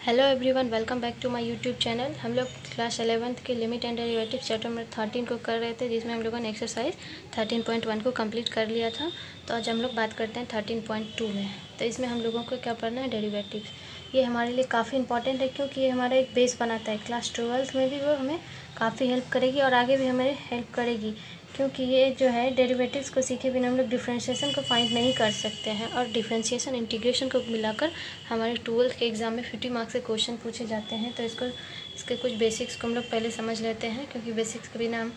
Hello everyone, welcome back to my YouTube channel. हम लोग class 11th के limit and derivative chapter number 13 को कर रहे थे, जिसमें हम लोगों ने एक्सरसाइज 13.1 को कंप्लीट कर लिया था। तो आज हम लोग बात करते हैं 13.2 में। तो इसमें हम लोगों को क्या पढ़ना है, डेरिवेटिव। ये हमारे लिए काफ़ी इंपॉर्टेंट है, क्योंकि ये हमारा एक बेस बनाता है। क्लास 12th में भी वो हमें काफ़ी हेल्प करेगी और आगे भी हमें हेल्प करेगी, क्योंकि ये जो है डेरिवेटिव्स को सीखे बिना हम लोग डिफरेंशिएशन को फाइंड नहीं कर सकते हैं। और डिफरेंशिएशन इंटीग्रेशन को मिलाकर हमारे 12th के एग्ज़ाम में 50 मार्क्स से क्वेश्चन पूछे जाते हैं। तो इसके कुछ बेसिक्स को हम लोग पहले समझ लेते हैं, क्योंकि बेसिक्स के बिना हम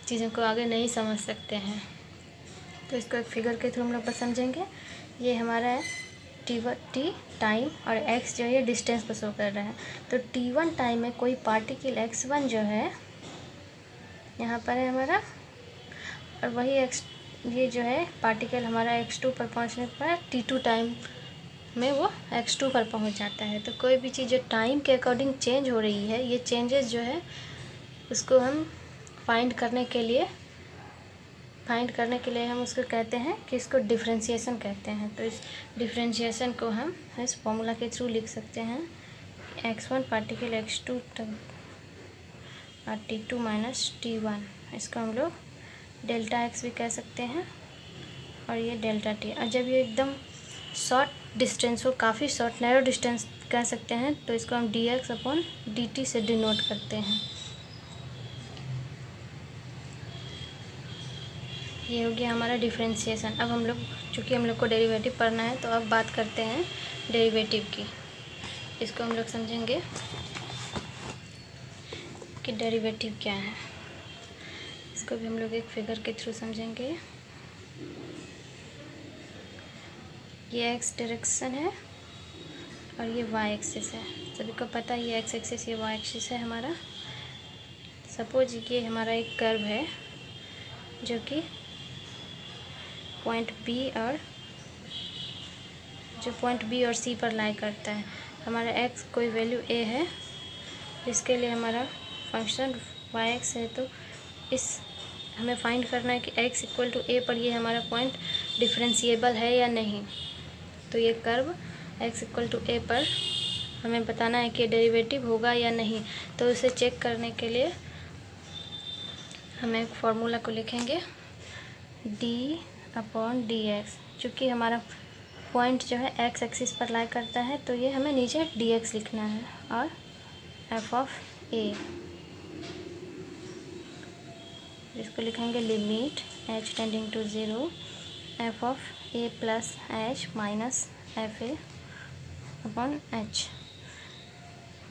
चीज़ों को आगे नहीं समझ सकते हैं। तो इसको एक फिगर के थ्रू हम लोग बस समझेंगे। ये हमारा है टी टाइम, और एक्स जो है डिस्टेंस को शो कर रहा है। तो t1 टाइम में कोई पार्टिकल x1 जो है यहाँ पर है हमारा, और वही ये जो है पार्टिकल हमारा x2 पर पहुँचने पर t2 टाइम में वो x2 पर पहुँच जाता है। तो कोई भी चीज़ जो टाइम के अकॉर्डिंग चेंज हो रही है, ये चेंजेस जो है उसको हम फाइंड करने के लिए हम उसको कहते हैं कि इसको डिफरेंशिएशन कहते हैं। तो इस डिफरेंशिएशन को हम इस फॉर्मूला के थ्रू लिख सकते हैं। x1 पार्टिकल x2 तक और t2 माइनस t1, इसको हम लोग डेल्टा एक्स भी कह सकते हैं, और ये डेल्टा टी। और जब ये एकदम शॉर्ट डिस्टेंस हो, काफ़ी शॉर्ट नैरो डिस्टेंस कह सकते हैं, तो इसको हम dx अपॉन dt से डिनोट करते हैं। ये हो गया हमारा डिफरेंशिएशन। अब हम लोग, चूँकि हम लोग को डेरिवेटिव पढ़ना है, तो अब बात करते हैं डेरिवेटिव की। इसको हम लोग समझेंगे कि डेरिवेटिव क्या है। इसको भी हम लोग एक फिगर के थ्रू समझेंगे। ये एक्स डायरेक्शन है और ये वाई एक्सिस है। सभी को पता है ये एक्स एक्सिस, ये वाई एक्सिस है हमारा। सपोज ये हमारा एक कर्व है जो कि पॉइंट बी और सी पर लाई करता है। हमारा एक्स कोई वैल्यू ए है, जिसके लिए हमारा फंक्शन वाई एक्स है। तो इस हमें फाइंड करना है कि x इक्वल टू ए पर ये हमारा पॉइंट डिफरेंशिएबल है या नहीं। तो ये कर्व x इक्वल टू ए पर हमें बताना है कि डेरिवेटिव होगा या नहीं। तो उसे चेक करने के लिए हम एक फार्मूला को लिखेंगे, d अपॉन डी एक्स। चूँकि हमारा पॉइंट जो है x एक्सिस पर लाई करता है, तो ये हमें नीचे dx लिखना है, और f ऑफ a, इसको लिखेंगे limit h tending to 0 f of a plus h minus F A upon h।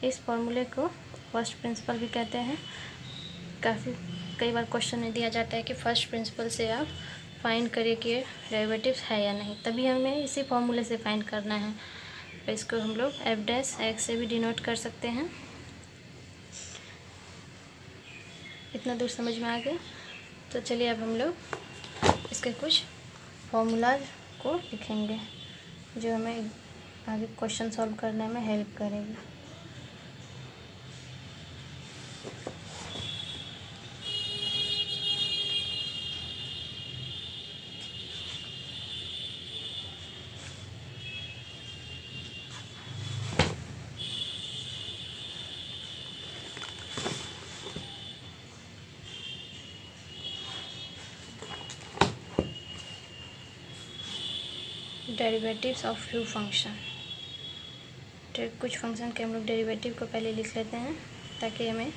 इस फॉर्मूले को फर्स्ट प्रिंसिपल भी कहते हैं। कई बार क्वेश्चन में दिया जाता है कि फर्स्ट प्रिंसिपल से आप फाइंड करिए कि डेरिवेटिव्स है या नहीं, तभी हमें इसी फॉर्मूले से फाइंड करना है। तो इसको हम लोग एफ डैश एक्स से भी डिनोट कर सकते हैं। इतना दूर समझ में आ गया। तो चलिए अब हम लोग इसके कुछ फॉर्मूलाज को लिखेंगे, जो हमें आगे क्वेश्चन सॉल्व करने में हेल्प करेगी। Derivatives of few function. तो कुछ फंक्शन के हम लोग डेरिवेटिव को पहले लिख लेते हैं, ताकि हमें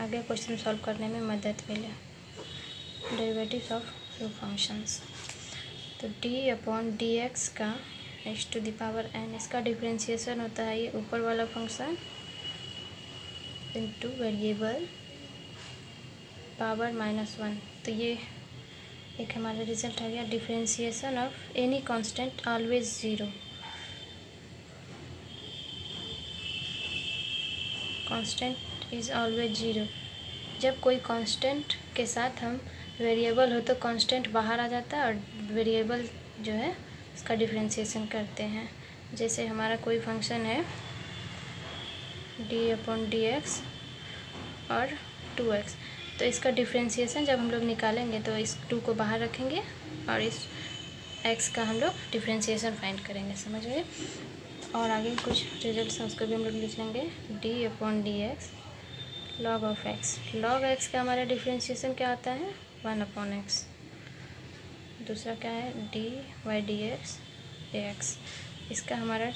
आगे क्वेश्चन सॉल्व करने में मदद मिले। Derivatives of few functions. तो d अपॉन डी एक्स का x to the power n, इसका डिफरेंशिएशन होता है ये ऊपर वाला फंक्शन इनटू वेरिएबल पावर -1। तो ये एक हमारा रिजल्ट आ गया, differentiation of any constant always 0। Constant is always 0। जब कोई कांस्टेंट के साथ हम वेरिएबल हो, तो कांस्टेंट बाहर आ जाता है, और वेरिएबल जो है इसका डिफरेंशिएशन करते हैं। जैसे हमारा कोई फंक्शन है d अपॉन डी एक्स और 2x, तो इसका डिफरेंशिएशन जब हम लोग निकालेंगे, तो इस 2 को बाहर रखेंगे और इस x का हम लोग डिफरेंशिएशन फाइंड करेंगे। समझ गए? और आगे कुछ रिजल्ट्स हैं उसको भी हम लोग लिख लेंगे। d/dx log of x। log x का हमारा डिफ्रेंशिएशन क्या आता है 1/x। दूसरा क्या है d/dx ax। इसका हमारा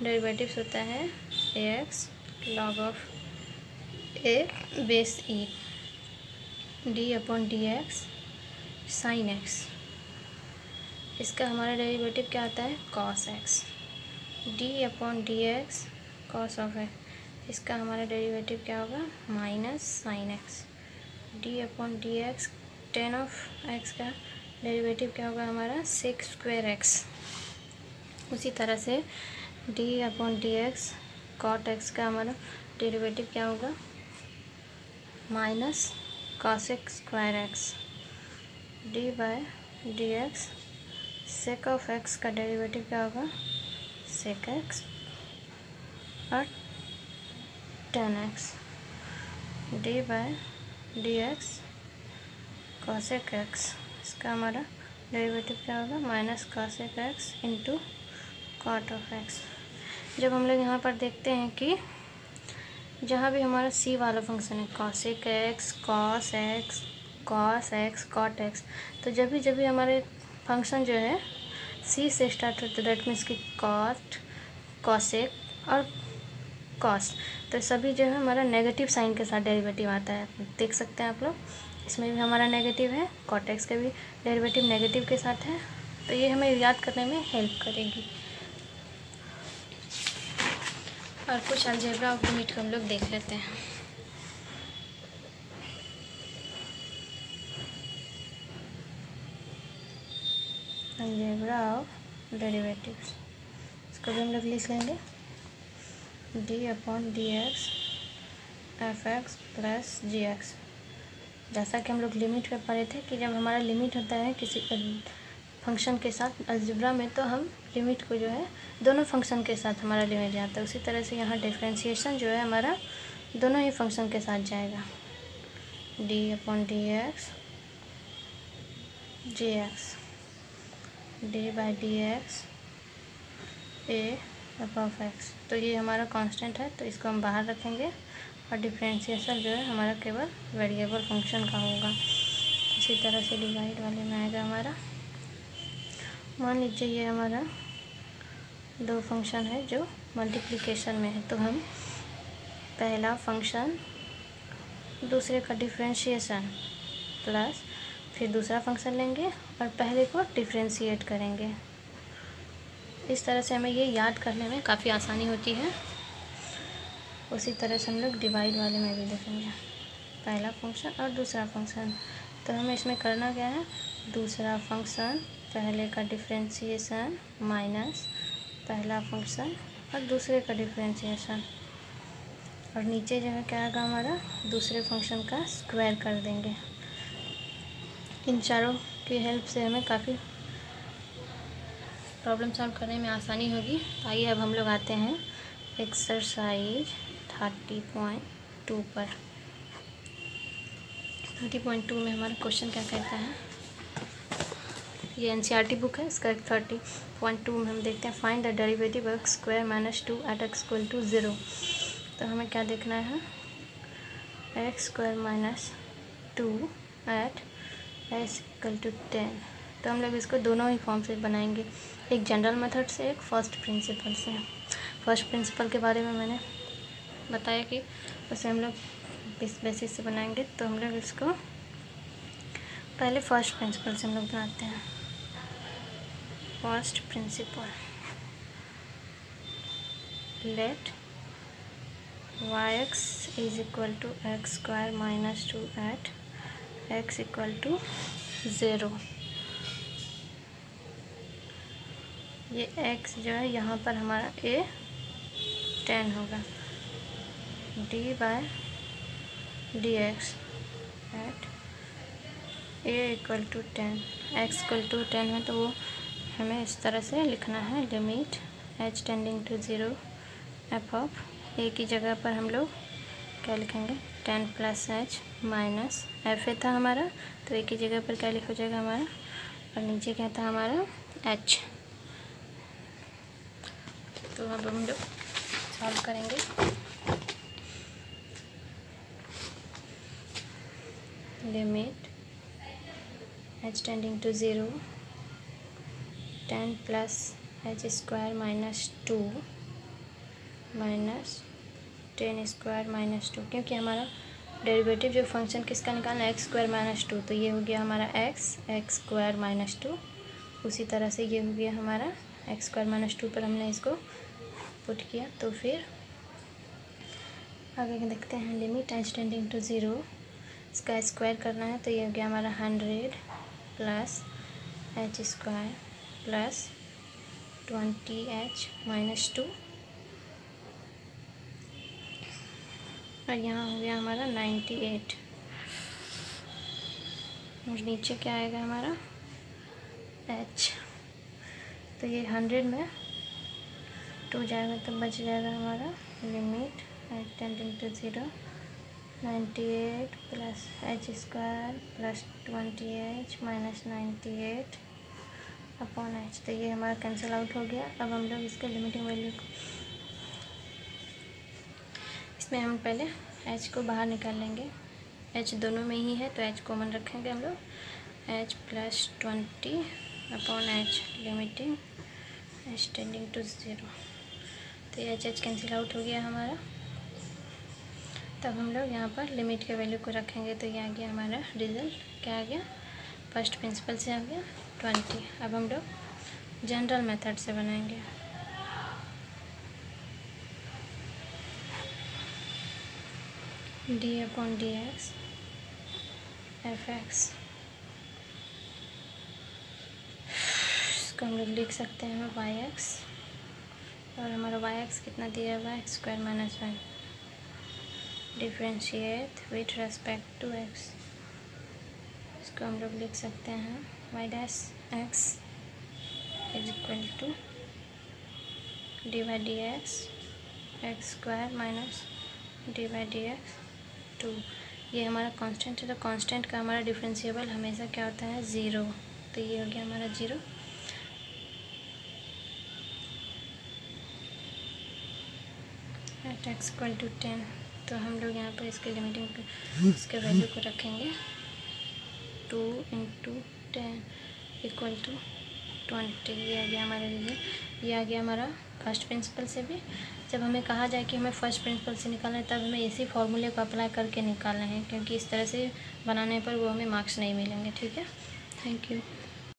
डेरिवेटिव्स होता है ax log of a base e। d/dx sin x। इसका हमारा डेरिवेटिव क्या आता है cos x। d/dx cos of x। इसका हमारा डेरिवेटिव क्या होगा minus sine x. d/dx tan of x का डेरिवेटिव क्या होगा हमारा sec स्क्वायर x। उसी तरह से d/dx cot x का हमारा डेरिवेटिव क्या होगा minus cosec square x। d/dx sec of x का डेरिवेटिव क्या होगा sec x और tan x। d/dx cosec x। इसका हमारा डेरिवेटिव क्या होगा minus cosec x into cot of x। जब हम लोग यहाँ पर देखते हैं कि जहाँ भी हमारा c वाला फंक्शन है cosec x cos x cot x, तो जब भी हमारे फंक्शन जो है c से स्टार्ट होते दैट मीन्स कि cot cosec और cos, तो सभी जो है हमारा नेगेटिव साइन के साथ डेरिवेटिव आता है। देख सकते हैं आप लोग, इसमें भी हमारा नेगेटिव है, cot x का भी डेरिवेटिव नेगेटिव के साथ है। तो ये हमें याद करने में हेल्प करेगी। और कुछ अलजेब्रा ऑफ लिमिट को हम लोग देख लेते हैं। अलजेब्रा ऑफ डेरिवेटिव्स, इसको भी हम लोग लिख लेंगे d/dx f(x) प्लस gx। जैसा कि हम लोग लिमिट में पढ़े थे कि जब हमारा लिमिट होता है किसी फंक्शन के साथ अलजेब्रा में, तो हम लिमिट को जो है दोनों फंक्शन के साथ हमारा लिमिट जाता है। उसी तरह से यहाँ डिफरेंशिएशन जो है हमारा दोनों ही फंक्शन के साथ जाएगा। d/dx gx d/dx a/x। तो ये हमारा कांस्टेंट है, तो इसको हम बाहर रखेंगे और डिफरेंशिएशन जो है हमारा केवल वेरिएबल फंक्शन का होगा। इसी तरह से डिवाइड वाले में आएगा हमारा, मान लीजिए ये हमारा दो फंक्शन है जो मल्टीप्लिकेशन में है, तो हम पहला फंक्शन दूसरे का डिफरेंशिएशन प्लस फिर दूसरा फंक्शन लेंगे और पहले को डिफरेंशिएट करेंगे। इस तरह से हमें ये याद करने में काफ़ी आसानी होती है। उसी तरह से हम लोग डिवाइड वाले में भी देखेंगे, पहला फंक्शन और दूसरा फंक्शन। तो हमें इसमें करना क्या है, दूसरा फंक्शन पहले का डिफरेंशिएशन माइनस पहला फंक्शन और दूसरे का डिफरेंशिएशन, और नीचे जो है क्या आएगा हमारा दूसरे फंक्शन का स्क्वायर कर देंगे। इन चारों की हेल्प से हमें काफ़ी प्रॉब्लम सॉल्व करने में आसानी होगी। आइए अब हम लोग आते हैं एक्सरसाइज 30.2 पर। 30.2 में हमारा क्वेश्चन क्या कहता है, ये एनसीईआरटी बुक है, इसका 30.2 में हम देखते हैं find the derivative x square minus 2 at x equal to 0। तो हमें क्या देखना है, x square minus 2 at s equal to 10। तो हम लोग इसको दोनों ही फॉर्म से बनाएंगे, एक जनरल मेथड से, एक फर्स्ट प्रिंसिपल से। फर्स्ट प्रिंसिपल के बारे में मैंने बताया कि उसे हम लोग इस बेसिस से बनाएंगे। तो हम लोग इसको पहले फर्स्ट प्रिंसिपल से हम लोग बनाते हैं। First principle, let yx is equal to X square minus 2 at x equal to 0। ये x जो है यहाँ पर हमारा a 10 होगा, d/dx at a equal to 10, x equal to 10 है, तो वो हमें इस तरह से लिखना है, limit h tending to 0 f of a की जगह पर हम लोग क्या लिखेंगे 10 plus h minus F A था हमारा, तो a की जगह पर क्या लिखा जाएगा हमारा, और नीचे क्या था हमारा h। तो अब हम लोग सॉल्व करेंगे। Limit h tending to 0 10 plus h square minus 2 minus 10 square minus 2, क्योंकि हमारा डेरिवेटिव जो फंक्शन किसका निकालना है, एक्स स्क्वायर माइनस 2, तो ये हो गया हमारा एक्स स्क्वायर माइनस 2। उसी तरह से ये हो गया हमारा एक्स स्क्वायर माइनस 2 पर हमने इसको पुट किया। तो फिर आगे देखते हैं। लिमिट h टेंडिंग टू 0, इसका स्क्वायर करना है, तो ये हो गया हमारा 100 plus h square plus 20h minus 2, और यहाँ हो गया हमारा 98। और नीचे क्या आएगा हमारा h, तो ये 100 में 2 जाएगा तो बच जाएगा हमारा limit h tending to 0 98 plus h square plus 20h minus 98 upon h। तो ये हमारा कैंसिल आउट हो गया। अब हम लोग इसके लिमिटिंग वैल्यू को, इसमें हम पहले h को बाहर निकाल लेंगे। h दोनों में ही है तो h कॉमन रखेंगे हम लोग। h plus 20 upon h limiting h tending to 0, तो ये h कैंसिल आउट हो गया हमारा। तब हम लोग यहाँ पर लिमिट के वैल्यू को रखेंगे, तो ये आ गया हमारा रिजल्ट, क्या आ गया, फर्स्ट प्रिंसिपल से आ गया 20। अब हम लोग जनरल मेथड से बनाएंगे। D upon D x F x, इसको हम लोग लिख सकते हैं वाई एक्स, और हमारा वाई एक्स कितना दिया हुआ है, x square minus 1, differentiate with respect to x, इसको हम लोग लिख सकते हैं y dash x is equal to d by d x square minus d by d x 2। ये हमारा कांस्टेंट है, तो कांस्टेंट का हमारा डिफरेंशिएबल हमेशा क्या होता है, 0, तो ये हो गया हमारा 0। एट एक्स इक्वल टू 10, तो हम लोग यहाँ पर इसके लिमिटिंग इसके वैल्यू को रखेंगे 2 इंटू 10 इक्वल टू 20। ये आ गया हमारा रिजल्ट। ये आ गया हमारा फर्स्ट प्रिंसिपल से भी। जब हमें कहा जाए कि हमें फर्स्ट प्रिंसिपल से निकालना है, तब हमें इसी फॉर्मूले को अप्लाई करके निकालना है, क्योंकि इस तरह से बनाने पर वो हमें मार्क्स नहीं मिलेंगे। ठीक है, थैंक यू।